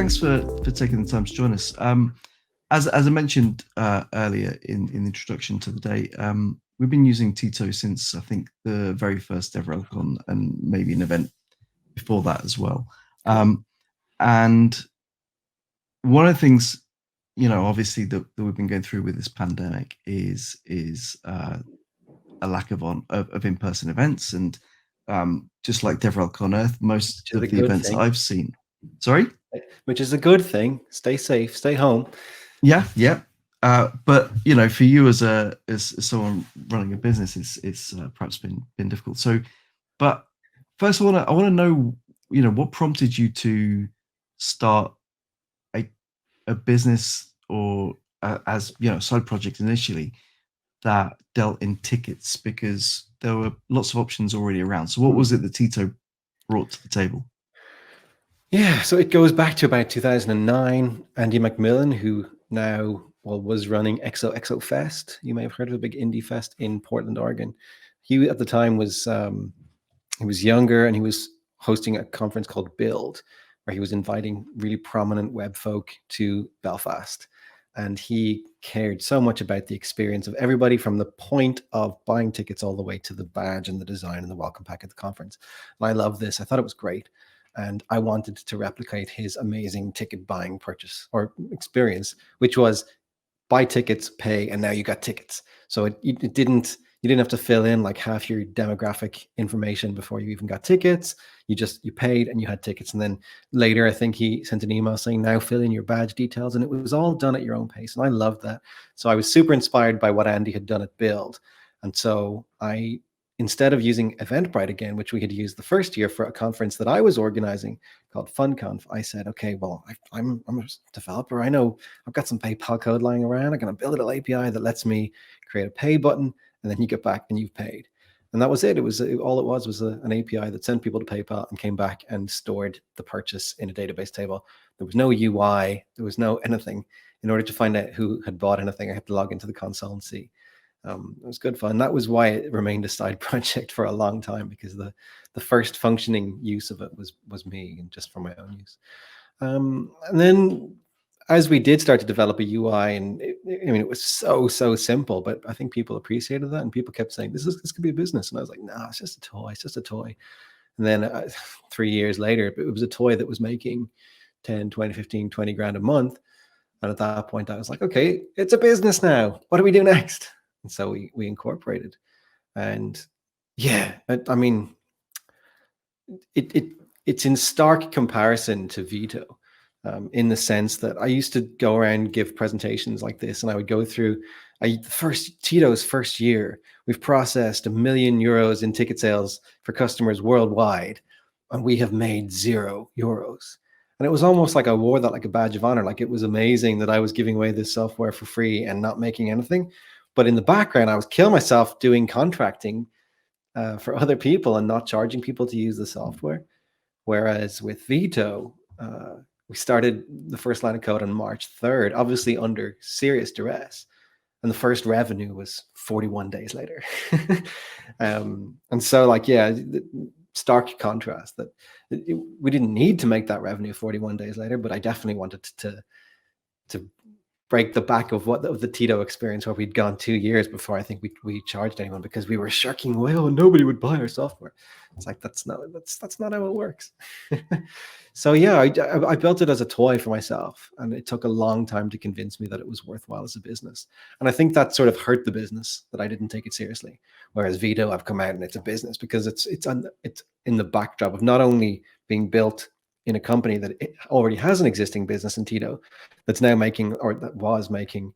thanks for taking the time to join us. As I mentioned earlier in the introduction to the day, we've been using Tito since I think the very first ever Elcon, and maybe an event before that as well. And one of the things, obviously that we've been going through with this pandemic is a lack of in-person events, and just like DevRelc on Earth, most of the events I've seen. Sorry? Which is a good thing. Stay safe, stay home. Yeah. But for you as someone running a business, it's perhaps been difficult. So, but first, I want to know, what prompted you to start a business, or as side project initially, that dealt in tickets, because there were lots of options already around. So what was it that Tito brought to the table? Yeah, so it goes back to about 2009. Andy McMillan, who now was running XO Fest. You may have heard of a big indie fest in Portland, Oregon. He at the time was he was younger, and he was hosting a conference called Build, where he was inviting really prominent web folk to Belfast. And he cared so much about the experience of everybody, from the point of buying tickets all the way to the badge and the design and the welcome pack at the conference. And I love this. I thought it was great. And I wanted to replicate his amazing ticket buying purchase or experience, which was buy tickets, pay, and now you got tickets. So you didn't have to fill in like half your demographic information before you even got tickets. You paid and you had tickets. And then later, I think he sent an email saying, now fill in your badge details. And it was all done at your own pace. And I loved that. So I was super inspired by what Andy had done at Build. And so instead of using Eventbrite again, which we had used the first year for a conference that I was organizing called FunConf, I said, okay, well, I'm a developer. I know I've got some PayPal code lying around. I'm going to build an API that lets me create a pay button, and then you get back and you've paid. And that was it. All it was an API that sent people to PayPal and came back and stored the purchase in a database table. There was no UI. There was no anything. In order to find out who had bought anything, I had to log into the console and see. It was good fun. That was why it remained a side project for a long time, because the first functioning use of it was me, and just for my own use. And then as we did start to develop a UI, and it was so simple, but I think people appreciated that, and people kept saying, this could be a business. And I was like, no, it's just a toy. And then 3 years later, it was a toy that was making 10, 20, 15, 20 grand a month. And at that point I was like, okay, it's a business now. What do we do next? And so we incorporated. And yeah, I mean, it's in stark comparison to Veto, in the sense that I used to go around, give presentations like this, and I would go through Tito's first year. We've processed €1 million in ticket sales for customers worldwide, and we have made €0. And it was almost like I wore that like a badge of honor. Like, it was amazing that I was giving away this software for free and not making anything. But in the background, I was killing myself doing contracting for other people and not charging people to use the software. Whereas with Veto, we started the first line of code on March 3rd, obviously under serious duress. And the first revenue was 41 days later. And so, like, yeah, stark contrast that we didn't need to make that revenue 41 days later, but I definitely wanted to break the back of the Tito experience, where we'd gone 2 years before I think we charged anyone, because we were shirking away. Oh, nobody would buy our software. It's like, that's not how it works. So yeah, I built it as a toy for myself, and it took a long time to convince me that it was worthwhile as a business. And I think that sort of hurt the business, that I didn't take it seriously. Whereas Veto, I've come out and it's a business, because it's in the backdrop of not only being built in a company that already has an existing business in Tito that's now making, or that was making,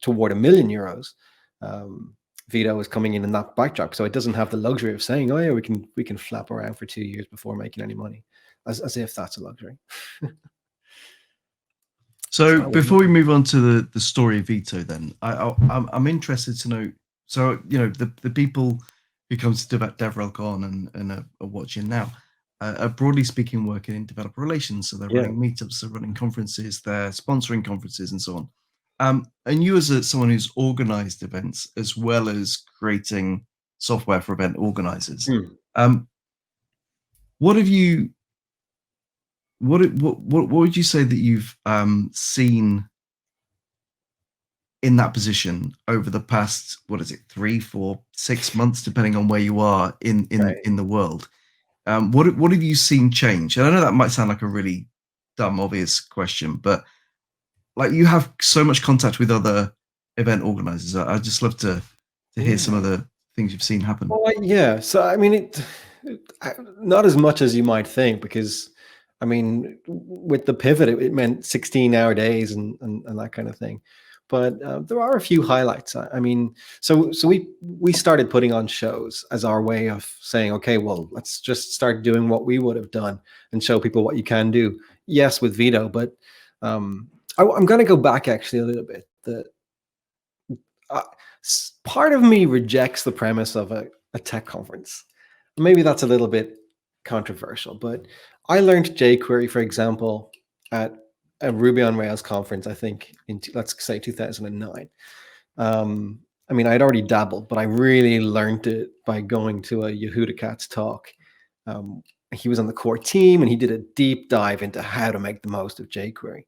toward €1 million. Veto is coming in that backdrop, so it doesn't have the luxury of saying, oh yeah, we can flap around for 2 years before making any money, as if that's a luxury. So before we move on to the story of Veto, then I'm interested to know. So the people who come to DevRelcon and are watching now, broadly speaking, working in developer relations. So they're running meetups, they're running conferences, they're sponsoring conferences, and so on. And you, as someone who's organized events as well as creating software for event organizers, what have you what would you say that you've seen in that position over the past, what is it, 3, 4, 6 months, depending on where you are Right. in the world? What have you seen change? And I know that might sound like a really dumb, obvious question, but like you have so much contact with other event organizers. I'd just love to hear some Yeah. of the things you've seen happen. Well, yeah. So I mean, not as much as you might think, because I mean, with the pivot, it meant 16-hour days and that kind of thing. But there are a few highlights. I mean, so we started putting on shows as our way of saying, okay, well, let's just start doing what we would have done and show people what you can do. Yes, with Veto, but um, I'm going to go back actually a little bit. Uh, Part of me rejects the premise of a tech conference. Maybe that's a little bit controversial, but I learned jQuery, for example, at a Ruby on Rails conference, I think in, let's say, 2009. I mean, I'd already dabbled, but I really learned it by going to a Yehuda Katz talk. He was on the core team and he did a deep dive into how to make the most of jQuery.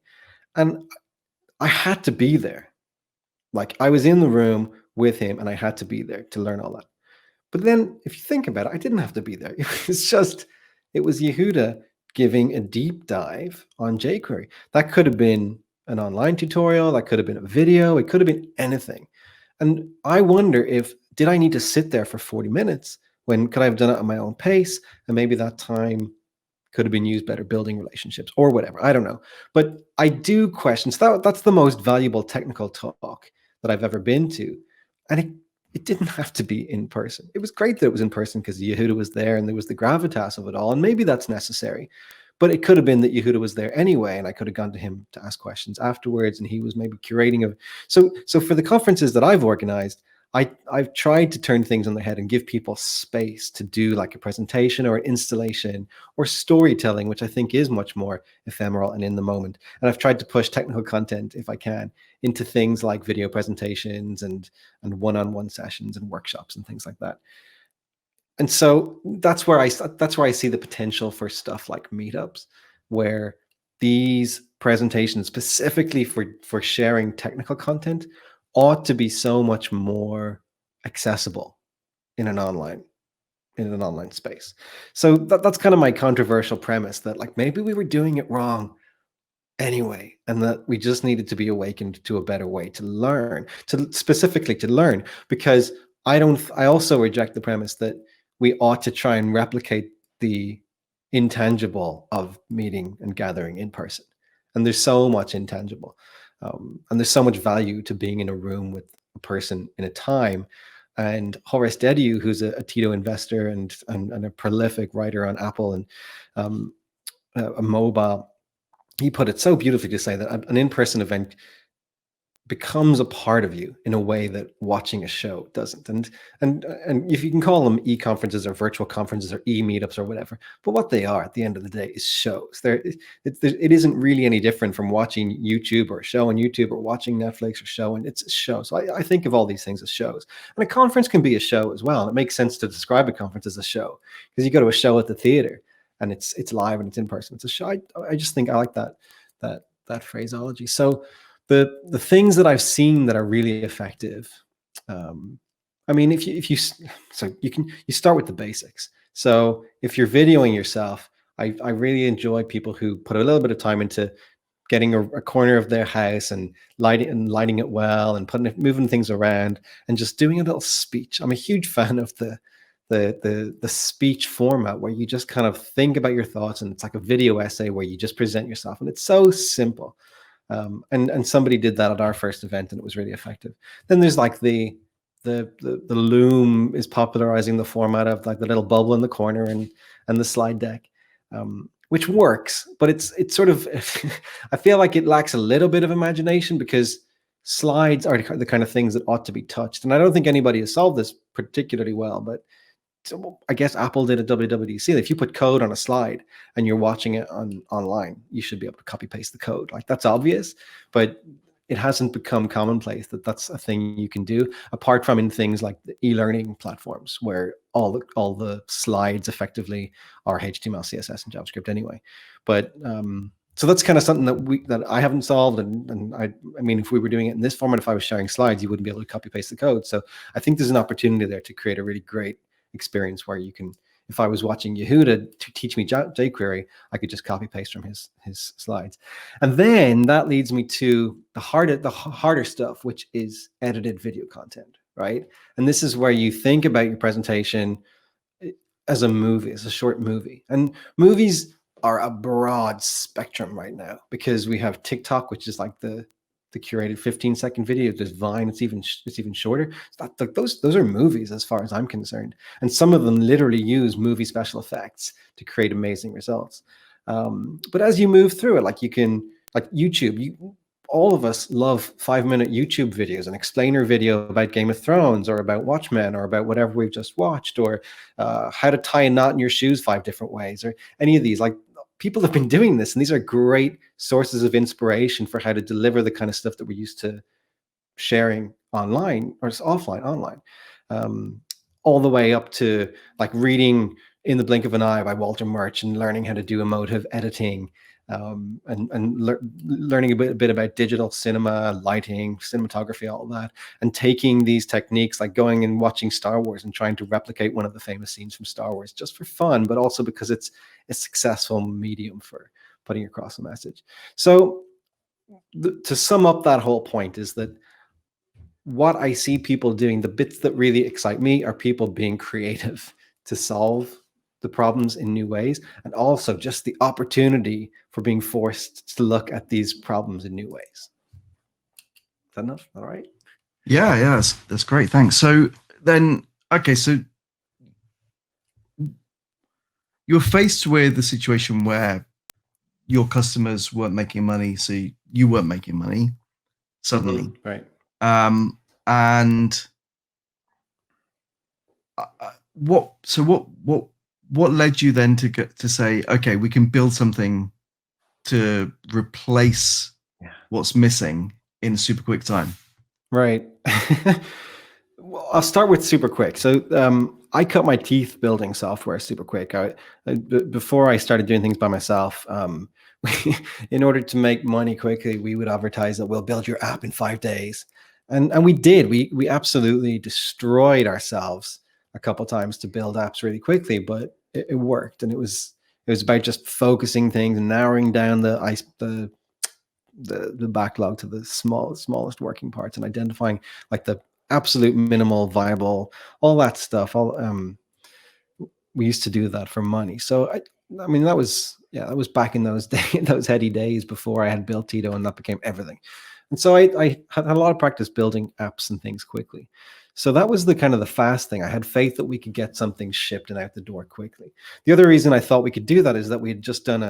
And I had to be there. Like, I was in the room with him and I had to be there to learn all that. But then if you think about it, I didn't have to be there. It was Yehuda giving a deep dive on jQuery. That could have been an online tutorial, that could have been a video, it could have been anything. And I wonder, did I need to sit there for 40 minutes when could I have done it at my own pace? And maybe that time could have been used better building relationships or whatever. I don't know. But I do question. So that's the most valuable technical talk that I've ever been to. And it didn't have to be in person. It was great that it was in person because Yehuda was there and there was the gravitas of it all. And maybe that's necessary. But it could have been that Yehuda was there anyway, and I could have gone to him to ask questions afterwards, and he was maybe curating of. So for the conferences that I've organized, I've tried to turn things on their head and give people space to do like a presentation or an installation or storytelling, which I think is much more ephemeral and in the moment. And I've tried to push technical content, if I can, into things like video presentations and one-on-one sessions and workshops and things like that. And so that's where I see the potential for stuff like meetups, where these presentations specifically for sharing technical content ought to be so much more accessible in an online space. So that's kind of my controversial premise, that like maybe we were doing it wrong anyway, and that we just needed to be awakened to a better way to learn, specifically to learn, because I also reject the premise that we ought to try and replicate the intangible of meeting and gathering in person. And there's so much intangible. And there's so much value to being in a room with a person in a time. And Horace Dediu, who's a Tito investor and a prolific writer on Apple and a mobile, he put it so beautifully to say that an in-person event becomes a part of you in a way that watching a show doesn't. And if you can call them e-conferences or virtual conferences or e-meetups or whatever, but what they are at the end of the day is shows. It isn't really any different from watching YouTube or a show on YouTube or watching Netflix or show, and it's a show. So I think of all these things as shows. And a conference can be a show as well. And it makes sense to describe a conference as a show, because you go to a show at the theater and it's live and it's in person. It's a show. I just think I like that phraseology. So the things that I've seen that are really effective. I mean, if you start with the basics. So if you're videoing yourself, I really enjoy people who put a little bit of time into getting a corner of their house and lighting it well and moving things around and just doing a little speech. I'm a huge fan of the speech format, where you just kind of think about your thoughts, and it's like a video essay where you just present yourself, and it's so simple. And somebody did that at our first event, and it was really effective. Then there's like the Loom is popularizing the format of like the little bubble in the corner and the slide deck, which works, but it's sort of I feel like it lacks a little bit of imagination, because slides are the kind of things that ought to be touched. And I don't think anybody has solved this particularly well, but so I guess Apple did at WWDC. If you put code on a slide and you're watching it online, you should be able to copy paste the code. Like, that's obvious, but it hasn't become commonplace that that's a thing you can do, apart from in things like the e-learning platforms, where all the slides effectively are HTML, CSS, and JavaScript anyway. But so that's kind of something that I haven't solved. And I mean, if we were doing it in this format, if I was sharing slides, you wouldn't be able to copy paste the code. So I think there's an opportunity there to create a really great experience where you can, if I was watching Yehuda to teach me jQuery, I could just copy paste from his slides. And then that leads me to the harder stuff, which is edited video content, right? And this is where you think about your presentation as a movie, as a short movie. And movies are a broad spectrum right now because we have TikTok, which is like the curated 15-second video. There's Vine, it's even shorter. It's not, like those are movies as far as I'm concerned. And some of them literally use movie special effects to create amazing results. But as you move through it, like you can, like YouTube, all of us love 5-minute YouTube videos, an explainer video about Game of Thrones or about Watchmen or about whatever we've just watched, or how to tie a knot in your shoes 5 different ways, or any of these. Like, people have been doing this, and these are great sources of inspiration for how to deliver the kind of stuff that we're used to sharing online or offline, online, all the way up to like reading In the Blink of an Eye by Walter Murch and learning how to do emotive editing, and learning a bit about digital cinema, lighting, cinematography, all that, and taking these techniques, like going and watching Star Wars and trying to replicate one of the famous scenes from Star Wars, just for fun, but also because it's a successful medium for putting across a message. So to sum up that whole point is that what I see people doing, the bits that really excite me, are people being creative to solve the problems in new ways, and also just the opportunity for being forced to look at these problems in new ways. Is that enough? All right. Yeah, that's great. Thanks. So then, okay, so you're faced with a situation where your customers weren't making money, so you weren't making money suddenly, right? And what led you then to say, okay, we can build something to replace what's missing in super quick time? Right. Well, I'll start with super quick. So I cut my teeth building software super quick. Before I started doing things by myself, in order to make money quickly, we would advertise that we'll build your app in 5 days. And we did. We absolutely destroyed ourselves a couple of times to build apps really quickly, but it worked. And it was about just focusing things and narrowing down the backlog to the smallest working parts, and identifying like the absolute minimal viable, all that stuff. We used to do that for money. So I mean, that was back in those days, those heady days before I had built Tito, and that became everything. And so I had a lot of practice building apps and things quickly. So that was the kind of the fast thing. I had faith that we could get something shipped and out the door quickly. The other reason I thought we could do that is that we had just done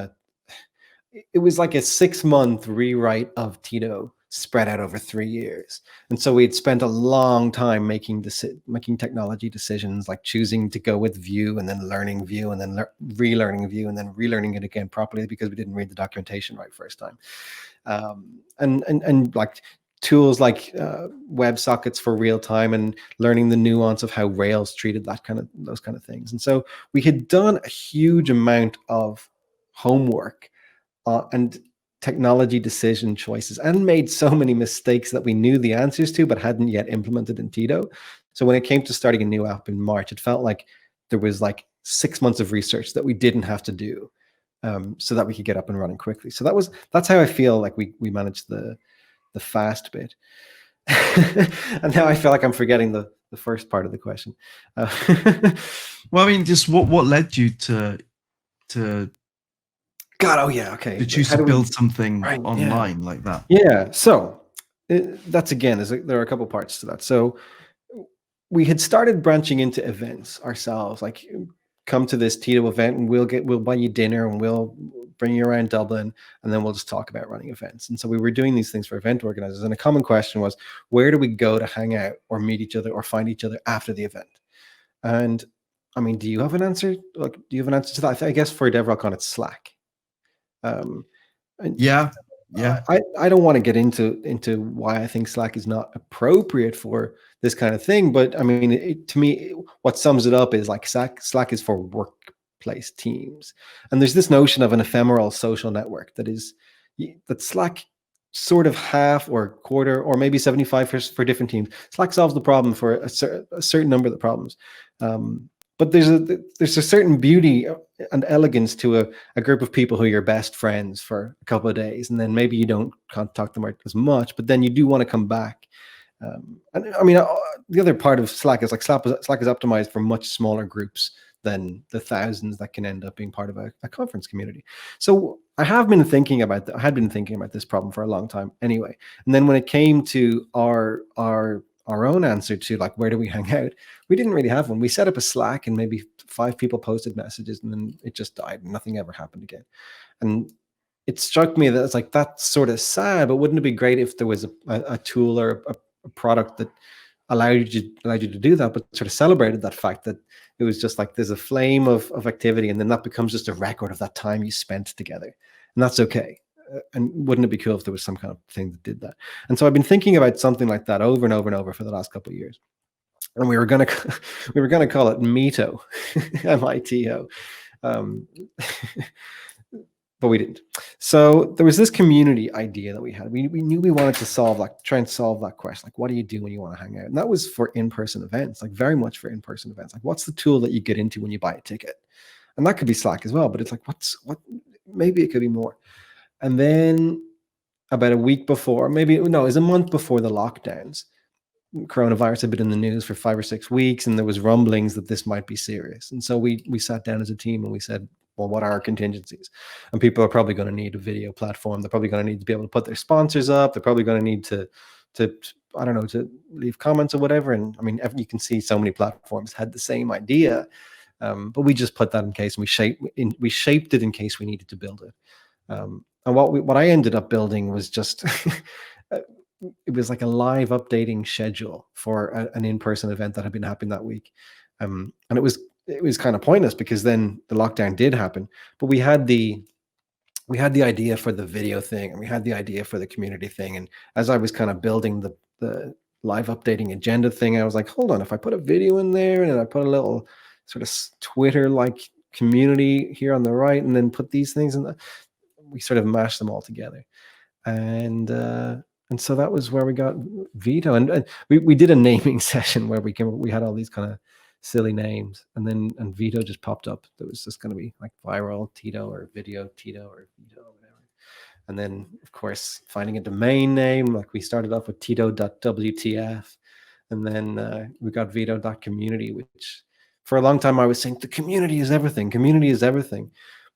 it was like a 6-month rewrite of Tito spread out over 3 years. And so we had spent a long time making technology decisions, like choosing to go with Vue and then learning Vue and then relearning Vue and then relearning it again properly because we didn't read the documentation right first time. And like tools like WebSockets for real time, and learning the nuance of how Rails treated those kind of things. And so we had done a huge amount of homework and technology decision choices, and made so many mistakes that we knew the answers to but hadn't yet implemented in Tito. So when it came to starting a new app in March, it felt like there was like 6 months of research that we didn't have to do, so that we could get up and running quickly. So that's how I feel like we managed the fast bit. And now I feel like I'm forgetting the first part of the question. Well, I mean, just what led you to God, oh yeah, okay. to choose to build something online like that? Yeah, so that's again, there are a couple parts to that. So we had started branching into events ourselves, like come to this Tito event and we'll buy you dinner and we'll bring you around Dublin, and then we'll just talk about running events. And so we were doing these things for event organizers, and a common question was, where do we go to hang out or meet each other or find each other after the event? And I mean, do you have an answer? Like, do you have an answer to that? I guess for DevRelCon, it's Slack. Yeah. I don't want to get into why I think Slack is not appropriate for this kind of thing, but I mean, to me, what sums it up is like Slack is for work place teams. And there's this notion of an ephemeral social network that Slack sort of half or quarter or maybe 75 for different teams. Slack solves the problem for a certain number of the problems. But there's a certain beauty and elegance to a group of people who are your best friends for a couple of days, and then maybe you don't contact them as much, but then you do want to come back. And I mean, the other part of Slack is like Slack is optimized for much smaller groups than the thousands that can end up being part of a conference community. So I had been thinking about this problem for a long time anyway. And then when it came to our own answer to like, where do we hang out? We didn't really have one. We set up a Slack and maybe 5 people posted messages, and then it just died. Nothing ever happened again. And it struck me that it's like, that's sort of sad, but wouldn't it be great if there was a tool or a product that allowed you to do that, but sort of celebrated that fact that it was just like, there's a flame of activity, and then that becomes just a record of that time you spent together. And that's okay. And wouldn't it be cool if there was some kind of thing that did that? And so I've been thinking about something like that over and over and over for the last couple of years. And we were gonna call it Mito, M-I-T-O, but we didn't. So there was this community idea that we had. We knew we wanted to try and solve that question. Like, what do you do when you want to hang out? And that was for in-person events, like very much for in-person events. Like, what's the tool that you get into when you buy a ticket? And that could be Slack as well, but it's like, maybe it could be more. And then about a week before, it was a month before the lockdowns, coronavirus had been in the news for 5 or 6 weeks, and there was rumblings that this might be serious. And so we sat down as a team and we said, well, what are our contingencies? And people are probably going to need a video platform. They're probably going to need to be able to put their sponsors up. They're probably going to need to I don't know, to leave comments or whatever. And I mean, you can see so many platforms had the same idea, but we just put that in case, and we shaped it in case we needed to build it. And what I ended up building was just it was like a live updating schedule for an in-person event that had been happening that week, and it was kind of pointless because then the lockdown did happen. But we had the idea for the video thing, and we had the idea for the community thing. And as I was kind of building the live updating agenda thing, I was like, hold on, if I put a video in there and I put a little sort of Twitter-like community here on the right, and then put these things in, we sort of mashed them all together. And so that was where we got Veto. And we did a naming session where we had all these kind of silly names, and Veto just popped up. That was just going to be like Viral Tito or Video Tito or Veto or whatever. And then of course finding a domain name, like we started off with Tito.wtf, and then we got Veto.community, which for a long time I was saying the community is everything.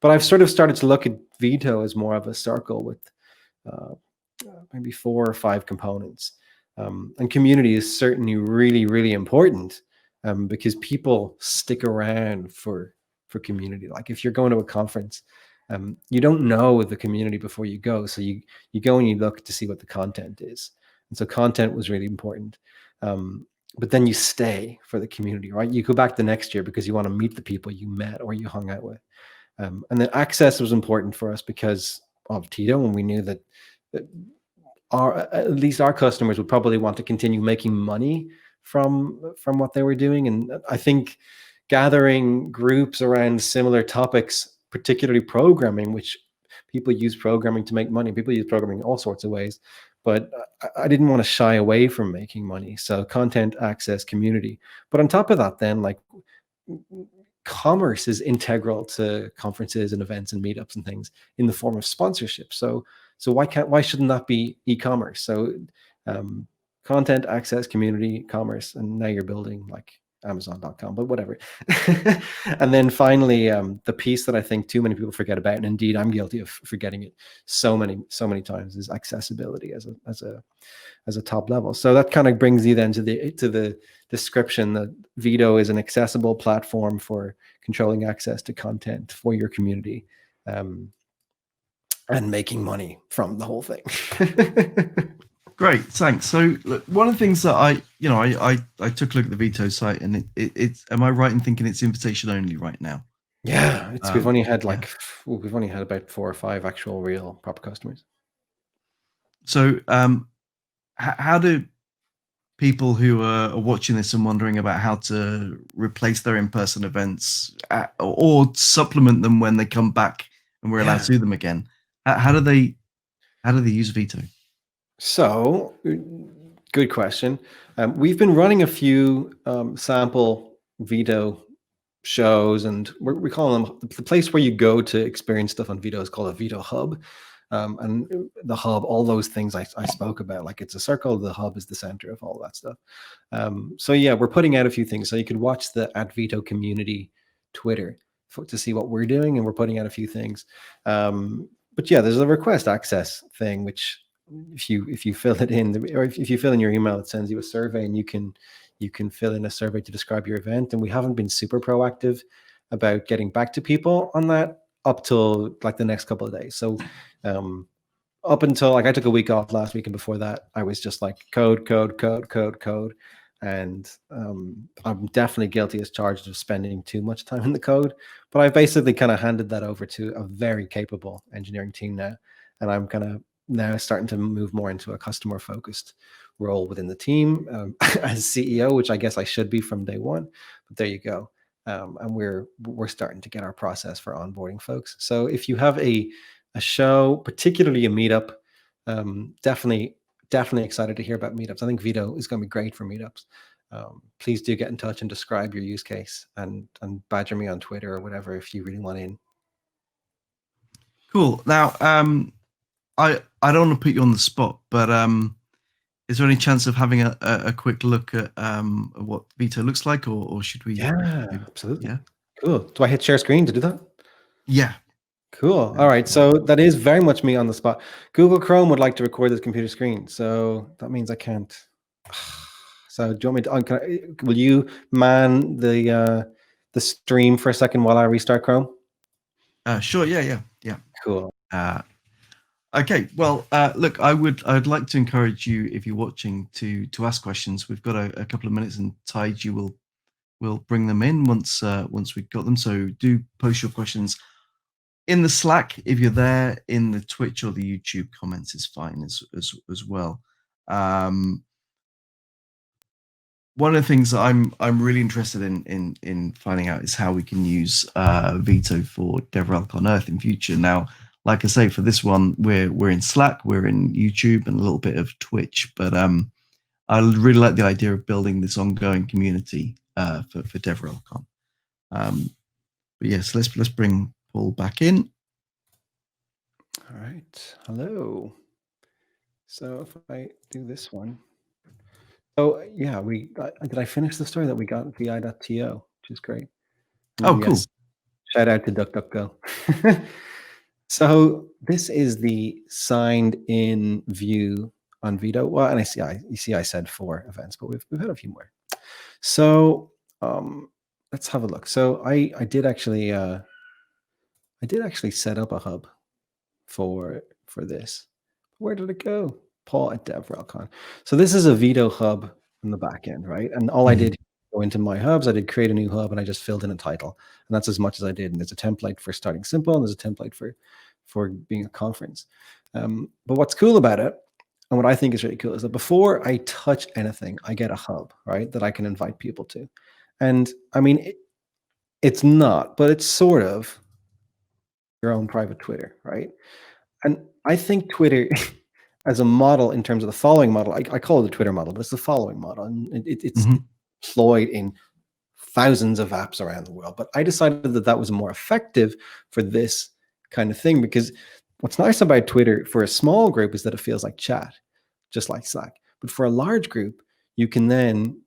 But I've sort of started to look at Veto as more of a circle with maybe 4 or 5 components. And community is certainly really, really important, because people stick around for community. Like if you're going to a conference, you don't know the community before you go. So you go and you look to see what the content is. And so content was really important. But then you stay for the community, right? You go back the next year because you want to meet the people you met or you hung out with. And then access was important for us because of Tito, and we knew that at least our customers would probably want to continue making money from what they were doing. And I think gathering groups around similar topics, particularly programming, which people use programming to make money. People use programming in all sorts of ways, but I didn't want to shy away from making money. So content, access, community. But on top of that, then like commerce is integral to conferences and events and meetups and things in the form of sponsorship. So why shouldn't that be e-commerce? So content, access, community, commerce, and now you're building like Amazon.com, but whatever. And then finally, the piece that I think too many people forget about, and indeed I'm guilty of forgetting it so many times, is accessibility as a top level. So that kind of brings you then to the description that Veto is an accessible platform for controlling access to content for your community, and making money from the whole thing. Great, thanks. So look, one of the things that I took a look at the Veto site, and it's am I right in thinking it's invitation only right now? Yeah, we've only had about 4 or 5 actual real proper customers. So how do people who are watching this and wondering about how to replace their in-person events or supplement them when they come back and we're allowed to do them again, how do they use Veto? So, good question. We've been running a few sample Veto shows, and we call them the place where you go to experience stuff on Veto is called a Veto Hub. And the hub, all those things I spoke about, like it's a circle, the hub is the center of all that stuff. So yeah, we're putting out a few things. So you could watch the @Veto community Twitter to see what we're doing, and we're putting out a few things. But yeah, there's a request access thing, which if you fill it in, or if you fill in your email, it sends you a survey, and you can fill in a survey to describe your event. And we haven't been super proactive about getting back to people on that up till like the next couple of days. So up until like I took a week off last week, and before that I was just like code. And I'm definitely guilty as charged of spending too much time in the code, but I basically kind of handed that over to a very capable engineering team now, and I'm kind of now starting to move more into a customer focused role within the team as CEO, which I guess I should be from day one, but there you go. And we're starting to get our process for onboarding folks. So if you have a show, particularly a meetup, definitely excited to hear about meetups. I think Vito is going to be great for meetups. Please do get in touch and describe your use case, and badger me on Twitter or whatever if you really want in. Cool. Now, I don't want to put you on the spot, but is there any chance of having a quick look at what Veto looks like, or should we? Yeah, absolutely. Yeah. Cool. Do I hit share screen to do that? Yeah. Cool. All right. So that is very much me on the spot. Google Chrome would like to record this computer screen, so that means I can't. So do you want me to? Will you man the stream for a second while I restart Chrome? Sure. Yeah. Cool. Okay. Well, look, I'd like to encourage you, if you're watching, to ask questions. We've got a couple of minutes, and Tide, you will bring them in once we've got them. So do post your questions in the Slack if you're there. In the Twitch or the YouTube comments is fine as well. One of the things that I'm really interested in finding out is how we can use Veto for DevRel on Earth in future. Now, like I say, for this one, we're in Slack, we're in YouTube, and a little bit of Twitch. But I really like the idea of building this ongoing community for DevRelCon. But yes, let's bring Paul back in. All right. Hello. So if I do this one. Oh yeah, did I finish the story that we got vi.to, which is great. Oh, cool. Yes, shout out to DuckDuckGo. So this is the signed in view on Veto. Well, and you see I said 4 events, but we've had a few more. So let's have a look. So I did actually set up a hub for this. Where did it go? Paul at DevRelCon. So this is a Veto hub in the back end, right? And all I did go into my hubs, I did create a new hub, and I just filled in a title, and that's as much as I did. And there's a template for starting simple, and there's a template for being a conference. But what's cool about it, and what I think is really cool, is that before I touch anything, I get a hub, right, that I can invite people to. And I mean, it's not, but it's sort of your own private Twitter, right? And I think Twitter as a model, in terms of the following model, I call it the Twitter model, but it's the following model, and it's deployed in thousands of apps around the world. But I decided that was more effective for this kind of thing, because what's nice about Twitter for a small group is that it feels like chat, just like Slack. But for a large group, you can then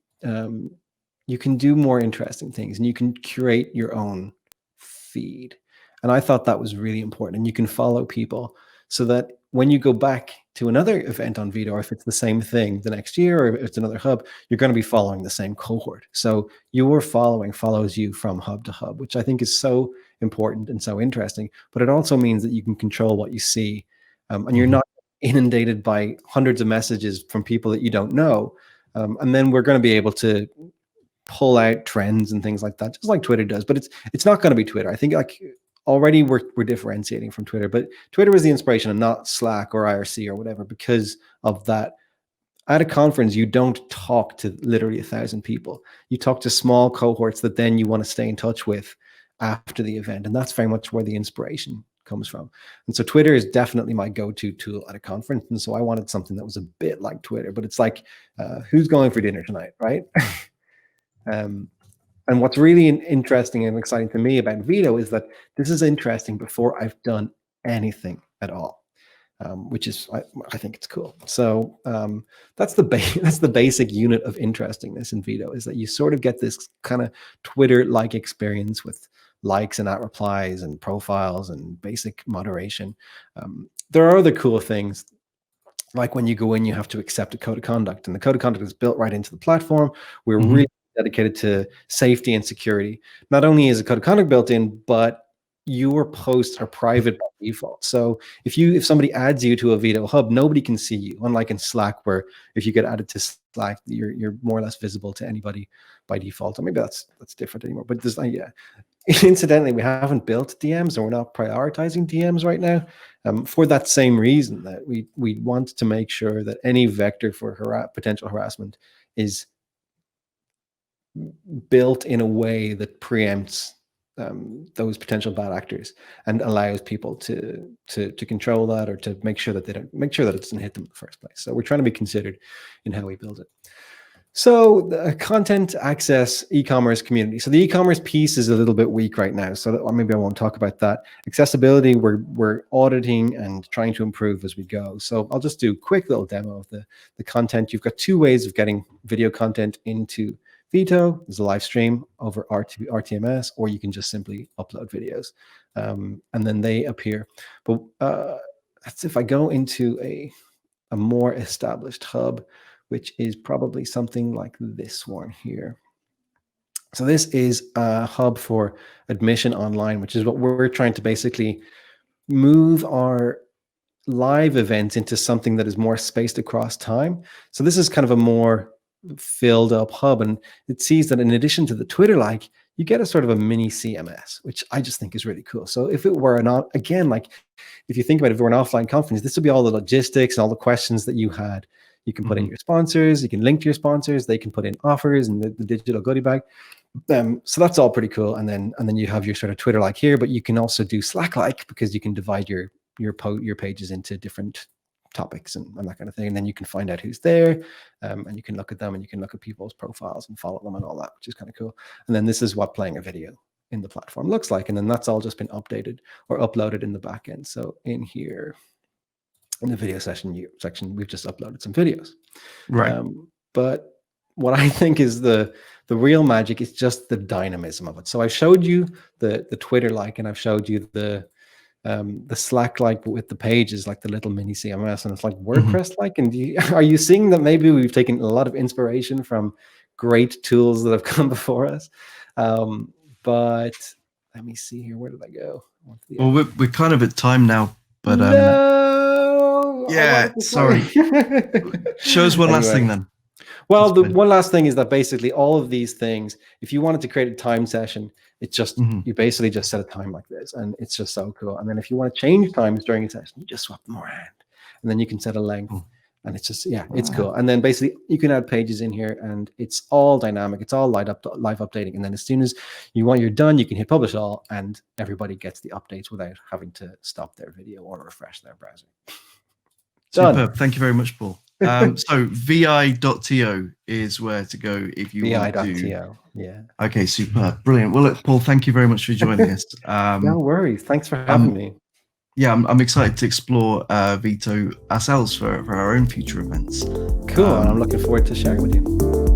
you can do more interesting things, and you can curate your own feed. And I thought that was really important. And you can follow people so that when you go back to another event on Veto, or if it's the same thing the next year, or if it's another hub, you're going to be following the same cohort. So your following follows you from hub to hub, which I think is so important and so interesting. But it also means that you can control what you see, and you're not inundated by hundreds of messages from people that you don't know. And then we're going to be able to pull out trends and things like that, just like Twitter does. But it's not going to be Twitter. I think like already we're differentiating from Twitter, but Twitter was the inspiration and not Slack or IRC or whatever, because of that at a conference, you don't talk to literally 1,000 people. You talk to small cohorts that then you want to stay in touch with after the event. And that's very much where the inspiration comes from. And so Twitter is definitely my go-to tool at a conference. And so I wanted something that was a bit like Twitter, but it's like, who's going for dinner tonight, right? And what's really interesting and exciting to me about Veto is that this is interesting before I've done anything at all. Which is, I think it's cool. So that's the basic unit of interestingness in Veto, is that you sort of get this kind of Twitter-like experience with likes and @replies and profiles and basic moderation. There are other cool things, like when you go in, you have to accept a code of conduct, and the code of conduct is built right into the platform. We're really dedicated to safety and security. Not only is a code of conduct built in, but your posts are private by default. So if somebody adds you to a Veto Hub, nobody can see you. Unlike in Slack, where if you get added to Slack, you're more or less visible to anybody by default. Or maybe that's different anymore. But there's yeah. Incidentally, we haven't built DMs, and we're not prioritizing DMs right now, for that same reason, that we want to make sure that any vector for potential harassment is built in a way that preempts those potential bad actors and allows people to control that, or to make sure that it doesn't hit them in the first place. So we're trying to be considered in how we build it. So the content access e-commerce community. So the e-commerce piece is a little bit weak right now, so maybe I won't talk about that. Accessibility, we're auditing and trying to improve as we go. So I'll just do a quick little demo of the content. You've got two ways of getting video content into Veto. There's a live stream over RTMS, or you can just simply upload videos, and then they appear. But that's if I go into a more established hub, which is probably something like this one here. So this is a hub for admission online, which is what we're trying to basically move our live events into something that is more spaced across time. So this is kind of a more filled up hub, and it sees that in addition to the Twitter-like, you get a sort of a mini CMS, which I just think is really cool. So if it were if you think about it, if it were an offline conference, this would be all the logistics and all the questions that you had. You can put in your sponsors, you can link to your sponsors, they can put in offers and the digital goodie bag. So that's all pretty cool. And then you have your sort of Twitter-like here, but you can also do Slack-like, because you can divide your pages into different topics and that kind of thing. And then you can find out who's there, and you can look at them, and you can look at people's profiles and follow them and all that, which is kind of cool. And then this is what playing a video in the platform looks like. And then that's all just been updated or uploaded in the back end. So in here, in the video section, we've just uploaded some videos. Right. But what I think is the real magic is just the dynamism of it. So I showed you the Twitter-like, and I've showed you the Slack-like, but with the pages, like the little mini CMS, and it's like WordPress-like. And are you seeing that maybe we've taken a lot of inspiration from great tools that have come before us? But let me see here. Where did I go? Well, we're kind of at time now, but yeah, sorry. Show us one last thing then. Well, the one last thing is that basically all of these things, if you wanted to create a time session, it's just you basically just set a time like this, and it's just so cool. And then if you want to change times during a session, you just swap them around, and then you can set a length, and it's just it's cool. And then basically you can add pages in here, and it's all dynamic. It's all live updating, and then as soon as you're done, you can hit publish all, and everybody gets the updates without having to stop their video or refresh their browser. Superb. Thank you very much, Paul. So vi.to is where to go if you want to. vi.to, yeah. Okay, superb. Brilliant. Well, look, Paul, thank you very much for joining us. No worries. Thanks for having me. Yeah, I'm excited to explore Veto ourselves for our own future events. Cool. And I'm looking forward to sharing with you.